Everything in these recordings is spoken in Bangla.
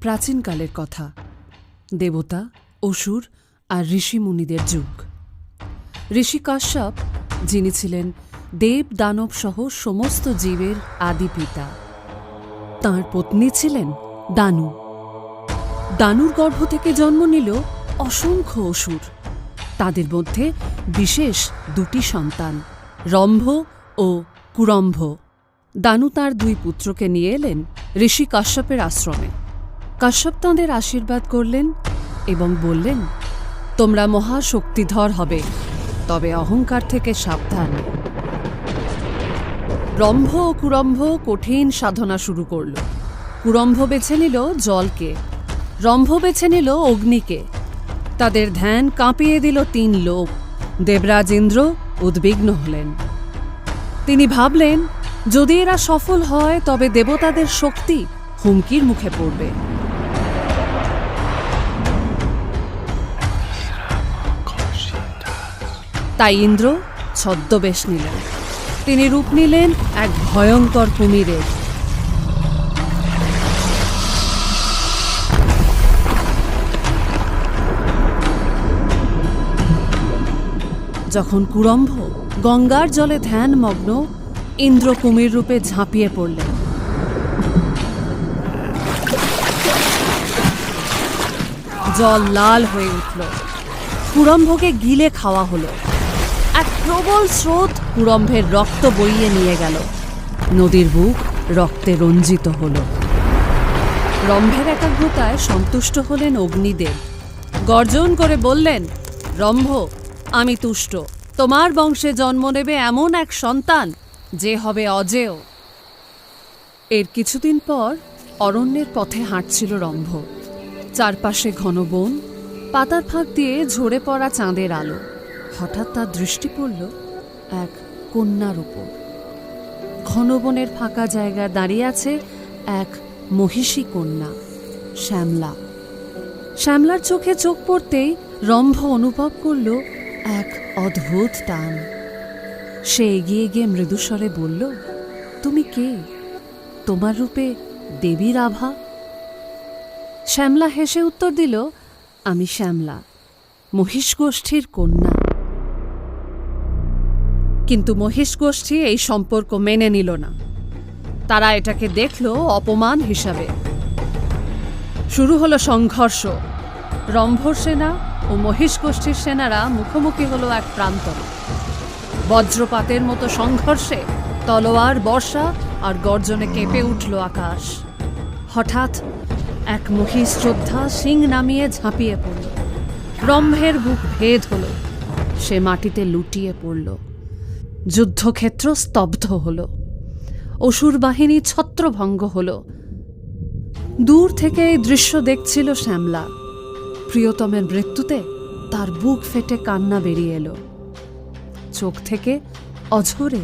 প্রাচীনকালের কথা, দেবতা, অসুর আর ঋষি মুনিদের যুগ। ঋষি কাশ্যপ, যিনি ছিলেন দেব দানব সহ সমস্ত জীবের আদি পিতা, তাঁর পত্নী ছিলেন দানু। দানুর গর্ভ থেকে জন্ম নিল অসংখ্য অসুর। তাদের মধ্যে বিশেষ দুটি সন্তান, রম্ভ ও কুরম্ভ। দানু তাঁর দুই পুত্রকে নিয়ে এলেন ঋষি কাশ্যপের আশ্রমে। কাশ্যপ তাঁদের আশীর্বাদ করলেন এবং বললেন, তোমরা মহাশক্তিধর হবে, তবে অহংকার থেকে সাবধান। রম্ভ ও কুরম্ভ কঠিন সাধনা শুরু করল। কুরম্ভ বেছে নিল জলকে, রম্ভ বেছে নিল অগ্নিকে। তাদের ধ্যান কাঁপিয়ে দিল 3 লোক। দেবরাজ ইন্দ্র উদ্বিগ্ন হলেন। তিনি ভাবলেন, যদি এরা সফল হয় তবে দেবতাদের শক্তি হুমকির মুখে পড়বে। তাই ইন্দ্র ছদ্মবেশ নিলেন। তিনি রূপ নিলেন এক ভয়ঙ্কর কুমিরের। যখন কুরম্ভ গঙ্গার জলে ধ্যানমগ্ন, ইন্দ্র কুমির রূপে ঝাঁপিয়ে পড়লেন। জল লাল হয়ে উঠল। কুরম্ভকে গিলে খাওয়া হলো। এক প্রবল স্রোত কুরম্ভের রক্ত বইয়ে নিয়ে গেল। নদীর বুক রক্তে রঞ্জিত হল। রম্ভের একাগ্রতায় সন্তুষ্ট হলেন অগ্নিদেব। গর্জন করে বললেন, রম্ভ, আমি তুষ্ট। তোমার বংশে জন্ম নেবে এমন এক সন্তান যে হবে অজেয়। এর কিছুদিন পর অরণ্যের পথে হাঁটছিল রম্ভ। চারপাশে ঘন বন, পাতার ফাঁক দিয়ে ঝরে পড়া চাঁদের আলো। হঠাৎ তার দৃষ্টি পড়ল এক কন্যার উপর। ঘন বনের ফাঁকা জায়গায় দাঁড়িয়ে আছে এক মহিষী কন্যা, শ্যামলা। শ্যামলার চোখে চোখ পড়তেই রম্ভ অনুভব করল এক অদ্ভুত টান। সে এগিয়ে গিয়ে মৃদুস্বরে বলল, তুমি কে? তোমার রূপে দেবীর আভা। শ্যামলা হেসে উত্তর দিল, আমি শ্যামলা, মহিষ গোষ্ঠীর কন্যা। কিন্তু মহিষ গোষ্ঠী এই সম্পর্ক মেনে নিল না। তারা এটাকে দেখল অপমান হিসাবে। শুরু হলো সংঘর্ষ। রম্ভর সেনা ও মহিষ গোষ্ঠীর সেনারা মুখোমুখি হলো এক প্রান্তরে। বজ্রপাতের মতো সংঘর্ষে তলোয়ার, বর্ষা আর গর্জনে কেঁপে উঠল আকাশ। হঠাৎ এক মহিষ যোদ্ধা শিং নামিয়ে ঝাঁপিয়ে পড়ল। রম্ভের বুক ভেদ হল। সে মাটিতে লুটিয়ে পড়ল। যুদ্ধক্ষেত্র স্তব্ধ হল। অসুর বাহিনী ছত্রভঙ্গ হল। দূর থেকে এই দৃশ্য দেখছিল শ্যামলা। প্রিয়তমের মৃত্যুতে তার বুক ফেটে কান্না বেরিয়ে এলো। চোখ থেকে অঝরে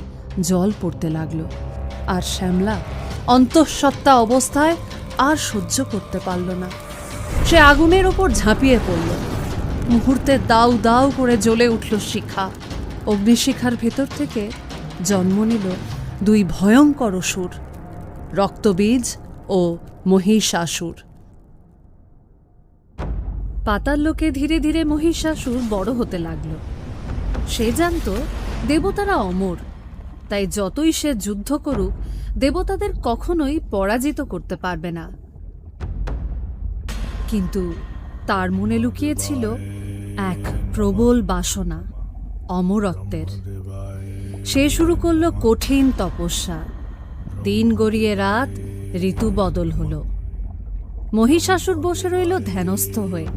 জল পড়তে লাগল। আর শ্যামলা অন্তঃসত্ত্বা অবস্থায় আর সহ্য করতে পারল না। সে আগুনের ওপর ঝাঁপিয়ে পড়ল। মুহূর্তে দাউ দাউ করে জ্বলে উঠল শিখা। অগ্নিশিখার ভেতর থেকে জন্ম নিল 2 ভয়ঙ্কর অসুর, রক্তবীজ ও মহিষাসুর। পাতাল লোকে ধীরে ধীরে মহিষাসুর বড় হতে লাগল। সে জানত দেবতারা অমর, তাই যতই সে যুদ্ধ করুক দেবতাদের কখনোই পরাজিত করতে পারবে না। কিন্তু তার মনে লুকিয়েছিল এক প্রবল বাসনা, অমরত্বের। সে শুরু করল কঠিন তপস্যা। দিন গড়িয়ে রাত, ঋতু বদল হল। মহিষাসুর বসে রইল ধ্যানস্থ হয়ে।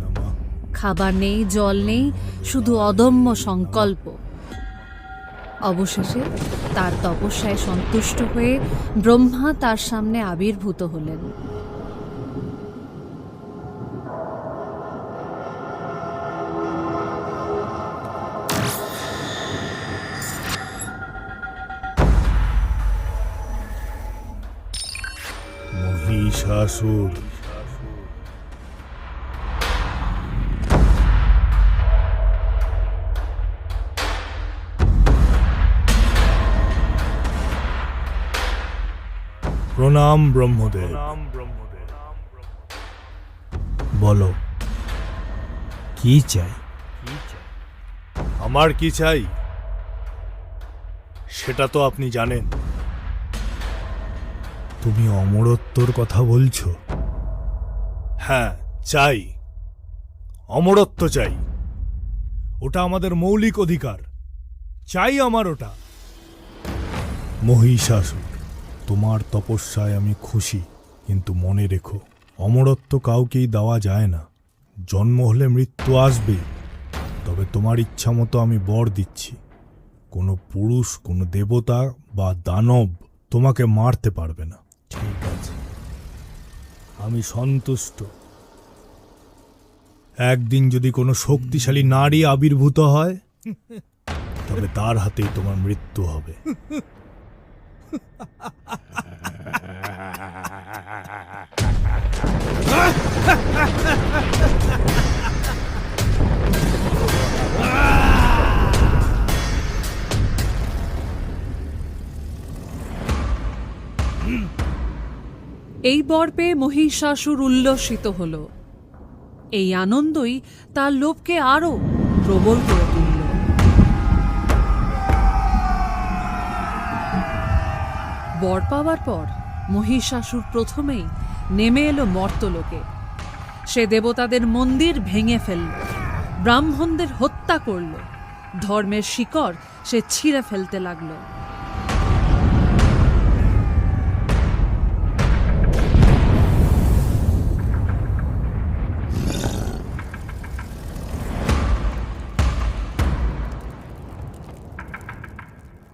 খাবার নেই, জল নেই, শুধু অদম্য সংকল্প। অবশেষে তার তপস্যায় সন্তুষ্ট হয়ে ব্রহ্মা তার সামনে আবির্ভূত হলেন। মহিষাসুর, প্রণাম ব্রহ্মদেব। বলো, কি চাই? আমার কি চাই সেটা তো আপনি জানেন। তুমি অমরত্বর কথা বলছো? হ্যাঁ, চাই, অমরত্ব চাই। ওটা আমাদের মৌলিক অধিকার। চাই আমার ওটা। মহিষাসুর, তোমার তপস্যায় আমি খুশি, কিন্তু মনে রেখো, অমরত্ব কাউকেই দেওয়া যায় না। জন্ম হলে মৃত্যু আসবে, তবে তোমার ইচ্ছা মতো আমি বর দিচ্ছি। কোনো পুরুষ, কোনো দেবতা বা দানব তোমাকে মারতে পারবে না। ঠিক আছে, আমি সন্তুষ্ট। একদিন যদি কোনো শক্তিশালী নারী আবির্ভূত হয়, তবে তার হাতেই তোমার মৃত্যু হবে। এই বর পেয়ে মহিষাসুর উল্লসিত হল। এই আনন্দই তার লোভকে আরো প্রবল করে তুলল। বর পাওয়ার পর মহিষাসুর প্রথমেই নেমে এলো মর্তলোকে। সে দেবতাদের মন্দির ভেঙে ফেলল, ব্রাহ্মণদের হত্যা করল, ধর্মের শিকড় সে ছিঁড়ে ফেলতে লাগল।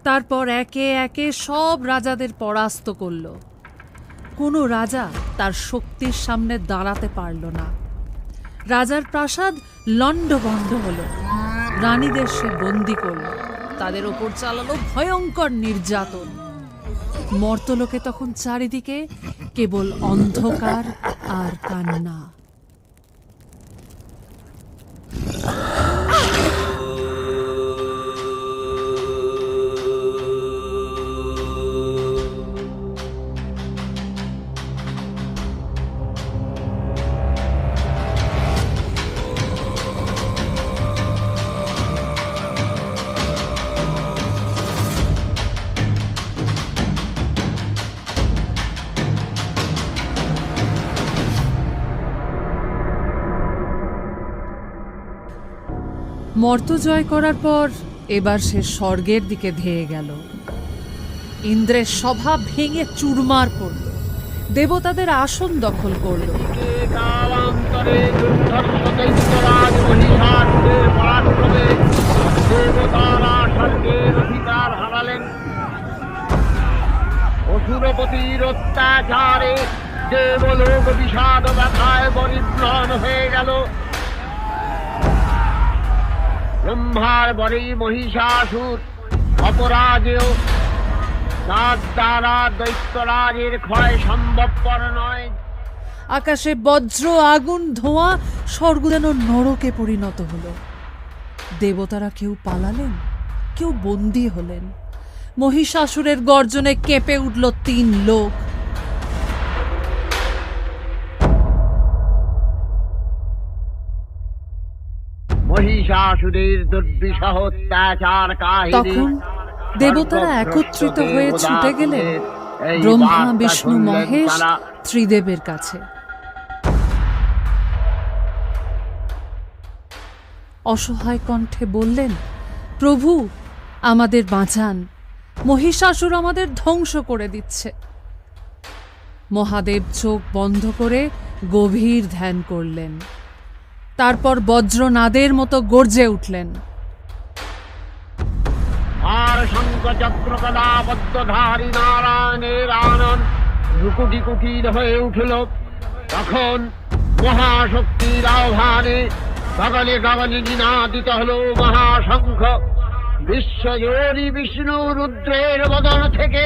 তারপর একে একে সব রাজাদের পরাস্ত করল। কোনো রাজা তার শক্তির সামনে দাঁড়াতে পারল না। রাজার প্রাসাদ লণ্ডভণ্ড হল, রানীদের সে বন্দি করল, তাদের ওপর চালালো ভয়ঙ্কর নির্যাতন। মর্তলোকে তখন চারিদিকে কেবল অন্ধকার আর কান্না। মর্ত জয় করার পর এবার সে স্বর্গের দিকে ধেয়ে গেল। ইন্দ্রের সভা ভেঙে চুরমার করল, দেবতাদের আসন দখল করল। কালান্তরে দুর্ধর্ষ দৈত্যরাজ মহিষাসুরের পরাক্রমে দেবতারা স্বর্গের অধিকার হারালেন। অসুরপতির অত্যাচারে দেবলোক বিষাদ ব্যথায় পরিভ্রম হয়ে গেল। ব্রহ্মার বরে মহিষাসুর অপরাজেয়, তার দ্বারা দৈত্যরাজের ক্ষয় সম্ভবপর নয়। আকাশে বজ্র, আগুন, ধোঁয়া, স্বর্গ যেন নরকে পরিণত হল। দেবতারা কেউ পালালেন, কেউ বন্দী হলেন। মহিষাসুরের গর্জনে কেঁপে উঠল 3 লোক। মহিষাসুরের দুর্বিষহ অত্যাচার কাহিনী তখন দেবতারা একত্রিত হয়ে ছুটে গেলেন ব্রহ্মা, বিষ্ণু, মহেশ, ত্রিদেবের কাছে। অসহায় কণ্ঠে বললেন, প্রভু আমাদের বাঁচান, মহিষাসুর আমাদের ধ্বংস করে দিচ্ছে। মহাদেব চোখ বন্ধ করে গভীর ধ্যান করলেন। তারপর বজ্রনাদের মতো গর্জে উঠলেন। আর শঙ্খ চক্র কলাবদ্ধধারী নারায়ণের আনন্দ রুকুটি কুটির হয়ে উঠল। তখন মহাশক্তির আহ্বানে গগনে গগনে নিনাদিত হল মহাশঙ্খ। বিশ্বজোরী বিষ্ণু রুদ্রের বদন থেকে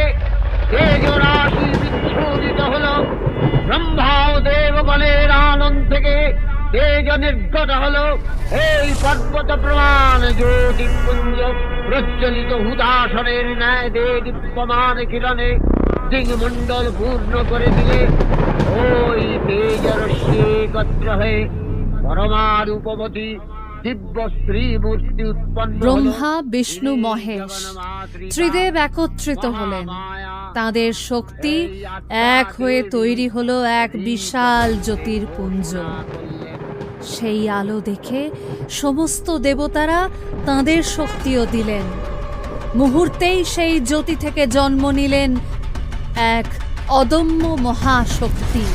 তেজ রাশি বিচ্ছুরিত হল। ব্রহ্মা ও দেবগণের আনন্দ থেকে তেজ নির্গত হল। এই পর্বত প্রমাণ জ্যোতিপুঞ্জ প্রজ্বলিত হুদাসনের ন্যায় দীপ্যমান কিরণে দিগমণ্ডল পূর্ণ করে দিলে। ওই তেজরশ্মি একত্র হয়ে পরমারূপবতী দিব্য স্ত্রী মূর্তি উৎপন্ন হলো। ব্রহ্মা, বিষ্ণু, মহেশ ত্রিদেব একত্রিত হলেন। তাদের শক্তি এক হয়ে তৈরি হলো এক বিশাল জ্যোতির্পুঞ্জ। সেই আলো দেখে সমস্ত দেবতারা তাদের শক্তিও দিলেন। মুহূর্তেই সেই জ্যোতি থেকে জন্ম নিলেন এক অদম্য মহাশক্তি।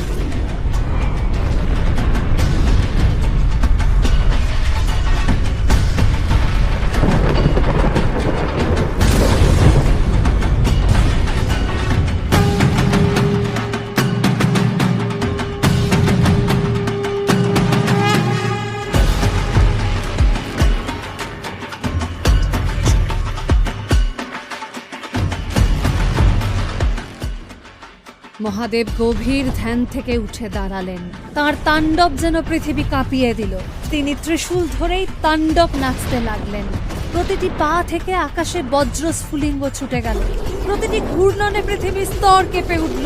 মহাদেব গভীর ধ্যান থেকে উঠে দাঁড়ালেন। তার তাণ্ডব যেন পৃথিবী কাঁপিয়ে দিল। তিনি ত্রিশূল ধরেই তাণ্ডব নাচতে লাগলেন। প্রতিটি পা থেকে আকাশে বজ্র স্ফুলিঙ্গ ছুটে গেল। প্রতিটি ঘূর্ণনে পৃথিবীর স্তর কেঁপে উঠল।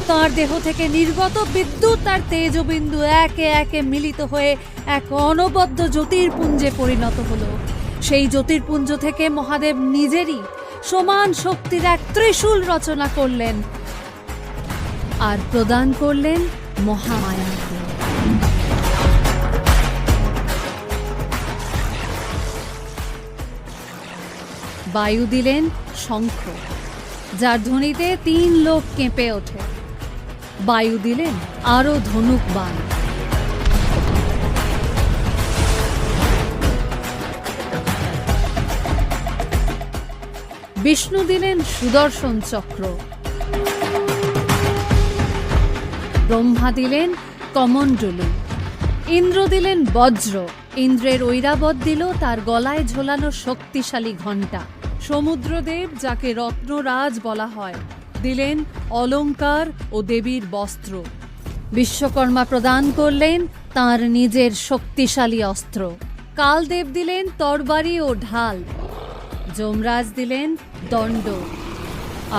তার দেহ থেকে নির্গত বিদ্যুৎ আর তেজবিন্দু একে একে মিলিত হয়ে এক অনবদ্য জ্যোতির্পুঞ্জে পরিণত হলো। সেই জ্যোতির্পুঞ্জ থেকে মহাদেব নিজেরই সমান শক্তির এক ত্রিশূল রচনা করলেন আর প্রদান করলেন মহামায়াকে। বায়ু দিলেন শঙ্খ, যার ধ্বনিতে 3 লোক কেঁপে ওঠে। বায়ু দিলেন আরো ধনুক বাণ। বিষ্ণু দিলেন সুদর্শন চক্র। ব্রহ্মা দিলেন কমণ্ডলু। ইন্দ্র দিলেন বজ্র। ইন্দ্রের ঐরাবত দিল তার গলায় ঝোলানো শক্তিশালী ঘণ্টা। সমুদ্রদেব, যাকে রত্নরাজ বলা হয়, দিলেন অলংকার ও দেবীর বস্ত্র। বিশ্বকর্মা প্রদান করলেন তার নিজের শক্তিশালী অস্ত্র। কালদেব দিলেন তরবারি ও ঢাল। যমরাজ দিলেন দণ্ড।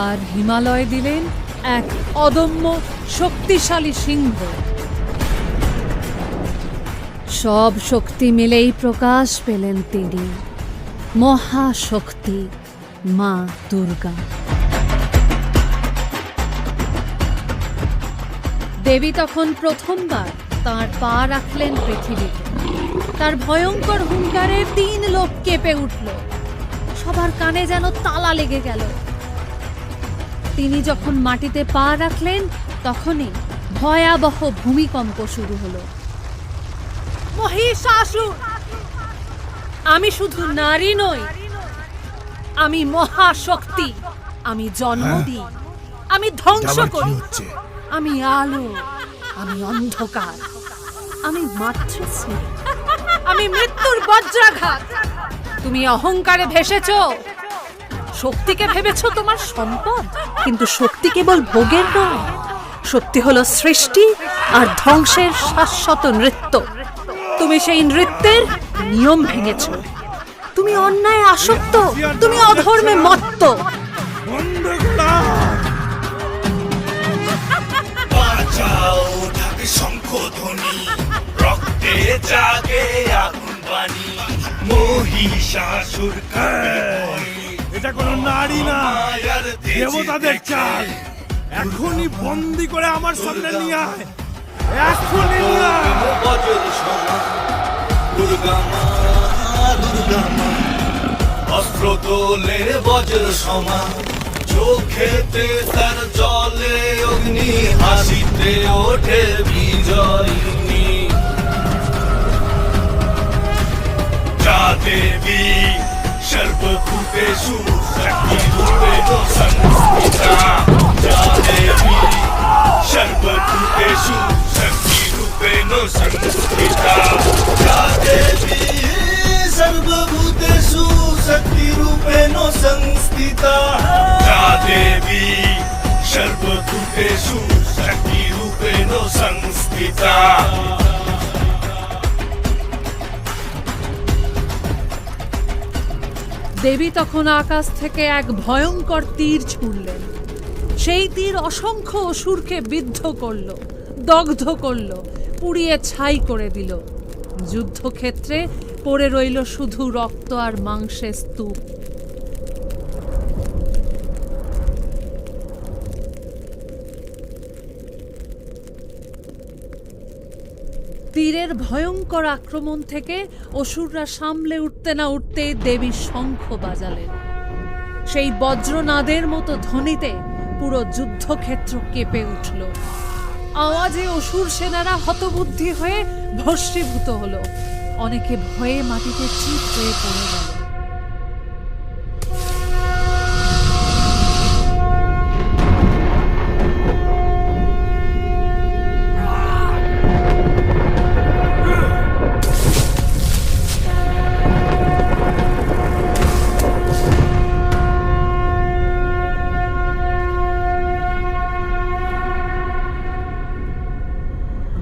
আর হিমালয় দিলেন এক অদম্য শক্তিশালী সিংহ। সব শক্তি মিলেই প্রকাশ পেলেন তিনি, মহাশক্তি মা দুর্গা। দেবী তখন প্রথমবার তাঁর পা রাখলেন পৃথিবীতে। তার ভয়ঙ্কর হুঙ্কারে 3 লোক কেঁপে উঠল। সবার কানে যেন তালা লেগে গেল। তিনি যখন মাটিতে পা রাখলেন, তখনই ভয়াবহ ভূমিকম্প শুরু হলো। মহিষাসুর, আমি শুধু নারী নই, আমি মহাশক্তি। আমি জন্ম দিই, আমি ধ্বংস করি, আমি আলো, আমি অন্ধকার, আমি মাতৃশ্রী, আমি মৃত্যুর বজ্রাঘাত। তুমি অহংকারে ভেসেছ, শক্তিকে ভেবেছ তোমার সম্পদ। কিন্তু শক্তি কেবল ভোগের নয়, শক্তি হলো সৃষ্টি আর ধ্বংসের শাশ্বত নৃত্য। তুমি সেই নৃত্যের নিয়ম ভেঙেছ। তুমি অন্যায় আসক্ত, তুমি অধর্মে মত্ত। বাঁচাও ঢাকে শঙ্খধ্বনি, রক্তে জাগে আগুন বাণী, মহিষাসুর এটা কোনো নারী না, দেবতাদের চাল। এখনই বন্দি করে আমার সামনে নিয়ে আয়, এখনই নিয়ে আয়। দুর্গা মা, দুর্গা মা, অস্ত্র তোলে বজ্র সমা, চোখেতে তার জলে অগ্নি, হাসিতে ওঠে বিজয়িনী। যা দেবী সর্বভূতেষু শক্তিরূপেণ সংস্থিতা, যা দেবী সর্বভূতেষু শক্তিরূপেণ সংস্থিতা, যা দেবী সর্বভূতেষু শক্তিরূপেণ সংস্থিতা, যা দেবী সর্বভূতেষু শক্তিরূপেণ সংস্থিতা। দেবী তখন আকাশ থেকে এক ভয়ঙ্কর তীর ছুড়লেন। সেই তীর অসংখ্য অসুরকে বিদ্ধ করল। দগ্ধ করল, পুড়িয়ে ছাই করে দিল। যুদ্ধক্ষেত্রে পড়ে রইল শুধু রক্ত আর মাংসের স্তূপ। তীরের ভয়ঙ্কর আক্রমণ থেকে অসুররা সামলে উঠতে না উঠতেই দেবী শঙ্খ বাজালেন। সেই বজ্রনাদের মতো ধ্বনিতে পুরো যুদ্ধক্ষেত্র কেঁপে উঠল। আওয়াজে অসুর সেনারা হতবুদ্ধি হয়ে ভস্মীভূত হলো। অনেকে ভয়ে মাটিতে চিত হয়ে পড়ে গেল।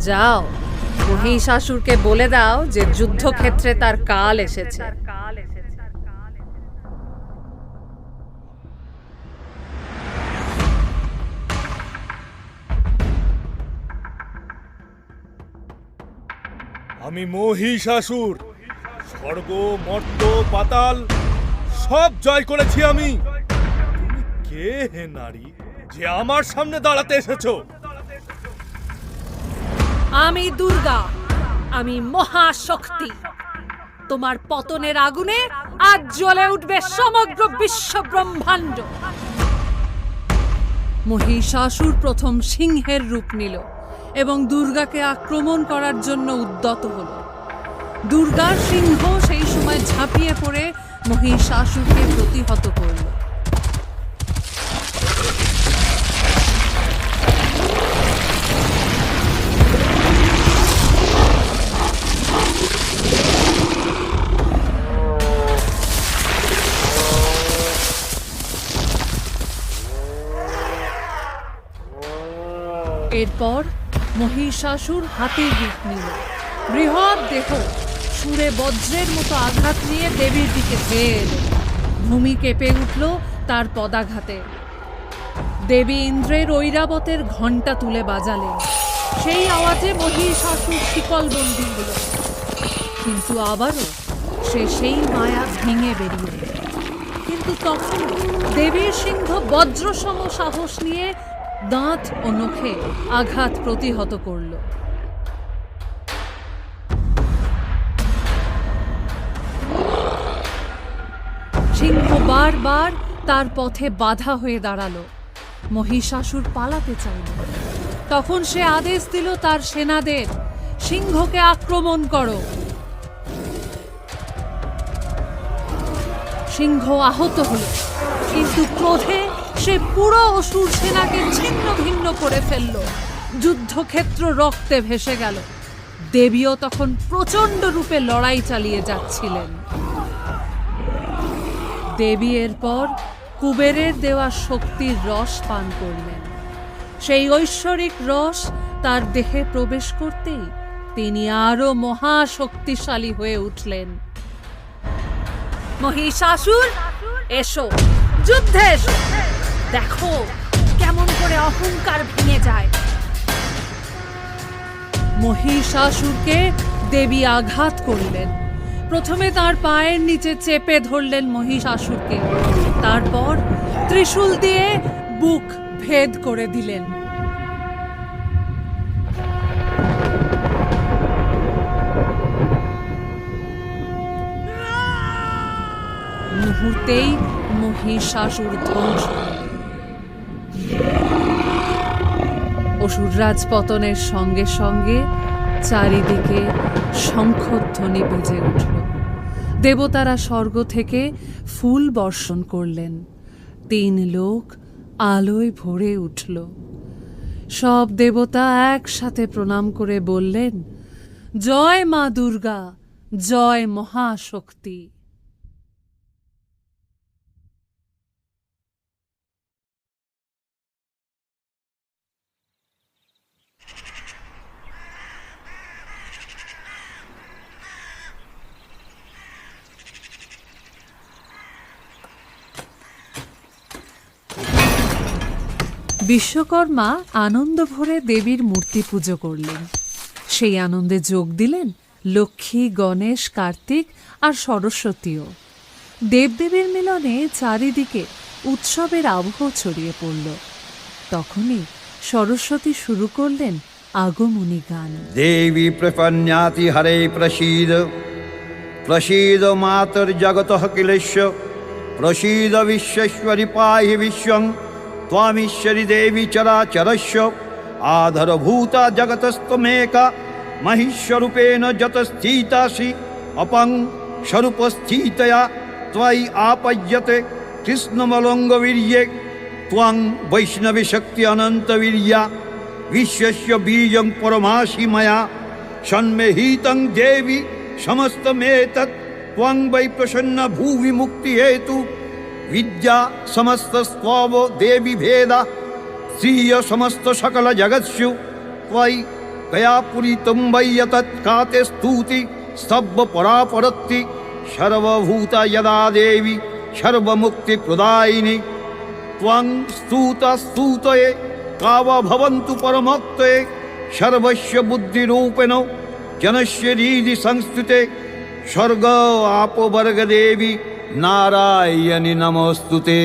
যাও, মহিষাসুরকে বলে দাও যে যুদ্ধক্ষেত্রে তার কাল এসেছে। আমি মহিষাসুর, স্বর্গ মর্ত পাতাল সব জয় করেছি আমি। তুমি কে হে নারী যে আমার সামনে দাঁড়াতে এসেছো? আমি দুর্গা, আমি মহাশক্তি। তোমার পতনের আগুনে আজ জ্বলে উঠবে সমগ্র বিশ্ব ব্রহ্মাণ্ড। মহিষাসুর প্রথম সিংহের রূপ নিল এবং দুর্গাকে আক্রমণ করার জন্য উদ্যত হল। দুর্গার সিংহ সেই সময় ঝাঁপিয়ে পড়ে মহিষাসুরকে প্রতিহত করল। এরপর মহিষাসুর হাতির রূপ নিল। বৃহৎ দেহ সুরে বজ্রের মতো আঘাত নিয়ে দেবীর দিকে ধেয়ে এলো। ভূমি কেঁপে উঠল তার পদাঘাতে। দেবী ইন্দ্রের ঐরাবতের ঘণ্টা তুলে বাজালেন। সেই আওয়াজে মহিষাসুর শিকলবন্দী হল। কিন্তু আবারও সে সেই মায়া ভেঙে বেরিয়ে এল। কিন্তু তখন দেবীর সিংহ বজ্রসম সাহস নিয়ে দাঁত ও নখে আঘাত প্রতিহত করল। সিংহ বারবার তার পথে বাধা হয়ে দাঁড়ালো। মহিষাসুর পালাতে চাইল। তখন সে আদেশ দিল তার সেনাদের, সিংহকে আক্রমণ করো। সিংহ আহত হল, কিন্তু ক্রোধে সে পুরো অসুর সেনাকে ছিন্ন ভিন্ন করে ফেলল। যুদ্ধক্ষেত্র রক্তে ভেসে গেল। দেবীও তখন প্রচণ্ড রূপে লড়াই চালিয়ে যাচ্ছিলেন। দেবী এরপর কুবেরের দেওয়া শক্তির রস পান করলেন। সেই ঐশ্বরিক রস তার দেহে প্রবেশ করতেই তিনি আরো মহাশক্তিশালী হয়ে উঠলেন। মহিষাসুর, এসো, যুদ্ধে এসো। দেখো কেমন করে অহংকার ভেঙে যায়। মহিষাসুরকে দেবী আঘাত করলেন। প্রথমে তার পায়ের নিচে চেপে ধরলেন মহিষাসুরকে, তারপর ত্রিশূল দিয়ে বুক ভেদ করে দিলেন। মুহূর্তেই মহিষাসুর ধ্বংস হল। অসুররাজ পতনের সঙ্গে সঙ্গে চারিদিকে শঙ্খধ্বনি বেজে উঠল। দেবতারা স্বর্গ থেকে ফুল বর্ষণ করলেন। 3 লোক আলোয় ভরে উঠল। সব দেবতা একসাথে প্রণাম করে বললেন, জয় মা দুর্গা, জয় মহাশক্তি। বিশ্বকর্মা আনন্দ ভরে দেবীর মূর্তি পুজো করলেন। সেই আনন্দে যোগ দিলেন লক্ষ্মী, গণেশ, কার্তিক আর সরস্বতীও। দেবদেবীর মিলনে চারিদিকে উৎসবের আবহ ছড়িয়ে পড়ল। তখনই সরস্বতী শুরু করলেন আগমনী গান। देवी प्रपन्याति हरे प्रसीद प्रसीद मातर्जगतः किलेश्व प्रसीद विश्वेश्वरि पाहि विश्वं त्वामीश्वरि देवी चराचरस्य आधारभूता जगतस्त्वमेका महिष्वरूपेण जतस्थितासि अपं स्वरूपस्थितया त्वयि आपज्यते कृष्णमलङ्गवीर्ये त्वं वैष्णवी शक्ति अनन्तवीर्या विश्वस्य बीजं परमासि मया सन्मेहितं देवी समस्तमेतत् त्वं वै प्रसन्न भुवि मुक्तिहेतु विद्या समस्तस्त्वं देवी भेदा श्रिय समस्त सकल जगत्सु त्वयि कया पूरितं वै यतत् काते स्तुति स्तब्ध परापरत्ति सर्वभूता यदा देवी सर्वमुक्तिप्रदायिनी त्वं स्तुता स्तुतये कावा भवन्तु परमोक्ते सर्वस्य बुद्धिरूपेण जनस्य हृदि संस्थिते स्वर्ग आपवर्ग देवी नारायणि नमोस्तुते।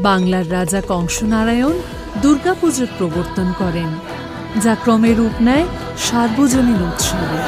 বাংলার রাজা কংসনারায়ণ দুর্গাপুজোর প্রবর্তন করেন, যা ক্রমে রূপ নেয় সার্বজনীন উৎসবে।